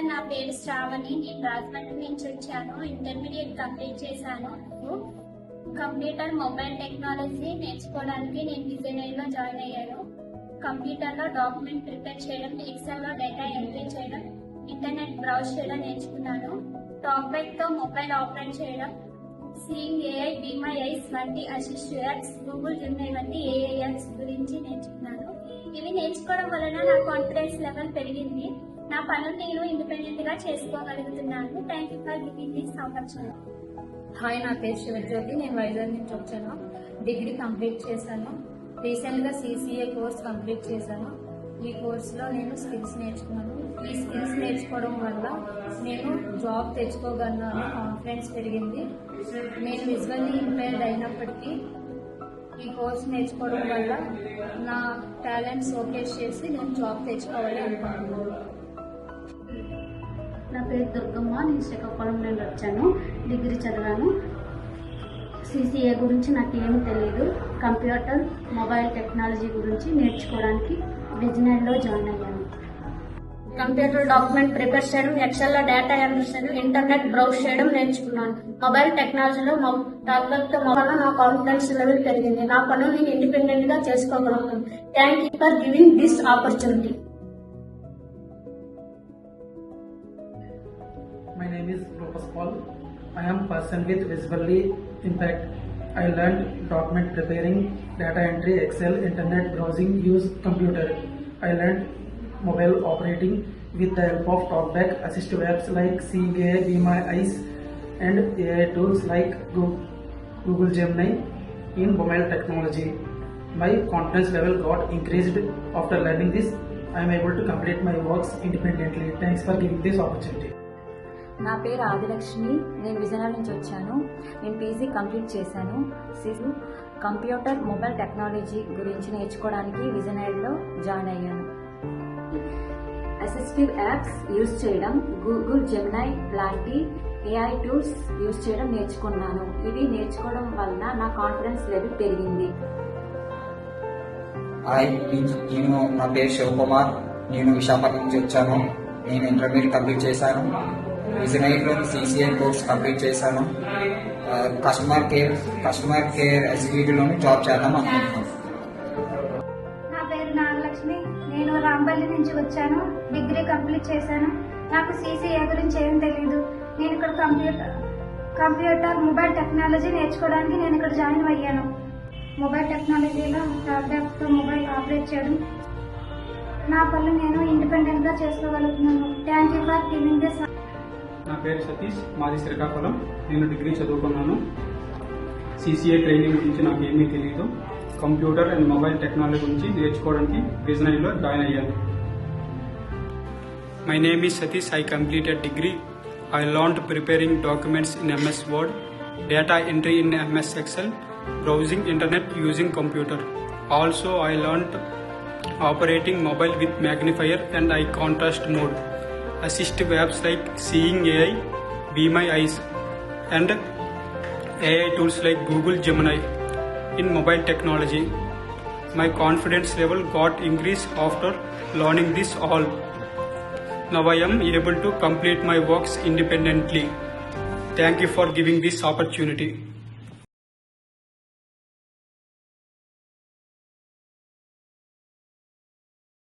నా పేరు శ్రావణి. నేను రాజమండ్రి నుంచి వచ్చాను. ఇంటర్మీడియట్ కంప్లీట్ చేశాను. కంప్యూటర్ మొబైల్ టెక్నాలజీ నేర్చుకోవడానికి నేను డిజైనర్ లో జాయిన్ అయ్యాను. కంప్యూటర్ లో డాక్యుమెంట్ ప్రిపేర్ చేయడం, ఎక్సెల్ లో డేటా ఎంట్రీ చేయడం, ఇంటర్నెట్ బ్రౌజ్ చేయడం నేర్చుకున్నాను. టాక్ బ్యాక్ తో మొబైల్ ఆపరేట్ చేయడం, seeing AI, be my eyes వంటి అసిస్ట్ యాప్స్, గూగుల్ జెమినీ వంటి ఏఐ యాప్స్ గురించి నేర్చుకున్నాను. ఇవి నేర్చుకోవడం వలన నా కాన్ఫిడెన్స్ లెవెల్ పెరిగింది. నా పనులు నేను ఇండిపెండెంట్ గా చేసుకోగలుగుతున్నాను. Thank you for giving this opportunity. Hi, నా పేరు శివజ్యోతి. నేను వైజాగ్ నుంచి వచ్చాను. డిగ్రీ కంప్లీట్ చేశాను. రీసెంట్గా CCA కోర్స్ కంప్లీట్ చేశాను. ఈ కోర్సులో నేను స్కిల్స్ నేర్చుకున్నాను. ఈ స్కిల్స్ నేర్చుకోవడం వల్ల నేను జాబ్ తెచ్చుకోగలను కాన్ఫిడెన్స్ పెరిగింది. నేను విజువల్లీ ఇంపైర్డ్ అయినప్పటికీ ఈ కోర్స్ నేర్చుకోవడం వల్ల నా టాలెంట్ షోకేస్ చేసి నేను జాబ్ తెచ్చుకోవాలి అనుకుంటున్నాను. నా పేరు దుర్గమ్మ. నేను శ్రీకాకుళం నుండి వచ్చాను. డిగ్రీ చదివాను. CCA గురించి నాకు ఏమీ తెలియదు. కంప్యూటర్ మొబైల్ టెక్నాలజీ గురించి నేర్చుకోవడానికి విజనరీలో జాయిన్ అయ్యాను. కంప్యూటర్ డాక్యుమెంట్ ప్రిపేర్ చేయడం, ఎక్సెల్లో డేటా ఎంట్రీ చేయడం, ఇంటర్నెట్ బ్రౌజ్ చేయడం నేర్చుకున్నాను. మొబైల్ టెక్నాలజీలో టాబ్లెట్తో వల్ల నా కాన్ఫిడెన్స్ లెవెల్ పెరిగింది. నా పనులు నేను ఇండిపెండెంట్ గా చేసుకోగలుగుతాను. Thank you for giving this opportunity. My name is Rupas Paul. I am person with visually impact. I learned document preparing, data entry, Excel, internet browsing, use computer. I learned mobile operating with the help of TalkBack, assistive apps like Seeing AI, Be My Eyes, and AI tools like Google Gemini in mobile technology. My confidence level got increased after learning this. I am able to complete my works independently. Thanks for giving this opportunity. నా పేరు ఆదిలక్ష్మి. నేను విజయనగరం నుంచి వచ్చాను. నేను PG complete చేశాను. Computer mobile technology గురించి నేర్చుకోవడానికి విజయనగరంలో జాయిన్ అయ్యాను. అసిస్టివ్ యాప్స్ యూజ్ చేయడం, గూగుల్ జెమినై లాంటి AI టూల్స్ యూజ్ చేయడం నేర్చుకున్నాను. ఇవి నేర్చుకోవడం వలన నా కాన్ఫిడెన్స్ లెవెల్ పెరిగింది. నా పేరు శివకుమార్. నేను విశాఖపట్నం నుంచి వచ్చాను. నేను ఇంటర్మీడియట్ కంప్లీట్ చేశాను. విజయనగరంలో CCA కోర్స్ కంప్లీట్ చేశాను. కస్టమర్ కేర్ ఎగ్జిక్యూటివ్లోని జాబ్ చేద్దాం అనుకుంటున్నాను. నా పేరు నాగలక్ష్మి. నేను రాంపల్లి నుంచి వచ్చాను. డిగ్రీ కంప్లీట్ చేశాను. నాకు CCA గురించి ఏం తెలియదు. నేను ఇక్కడ కంప్యూటర్ మొబైల్ టెక్నాలజీ నేర్చుకోవడానికి నేను ఇక్కడ జాయిన్ అయ్యాను. మొబైల్ టెక్నాలజీలో ల్యాప్టాప్తో మొబైల్ ఆపరేట్ చేయడం, నా పనులు నేను ఇండిపెండెంట్ గా చేసుకోగలుగుతున్నాను. Thank you for giving this. నా పేరు సతీష్. మాది శ్రీకాకుళం. నేను డిగ్రీ చదువుకున్నాను. CCA ట్రైనింగ్ గురించి నాకు ఏమీ తెలియదు. కంప్యూటర్ అండ్ మొబైల్ టెక్నాలజీ గురించి నేర్చుకోవడానికి విజనరీలో జాయిన్ అయ్యాను. My name is Satish. I completed degree. I learned preparing documents in MS Word, data entry in MS Excel, browsing internet using computer. Also, I learned operating mobile with magnifier and eye contrast mode, assistive apps like Seeing AI, Be My Eyes, and AI tools like Google Gemini in mobile technology. My confidence level got increased after learning this all. Now I am able to complete my works independently. Thank you for giving this opportunity.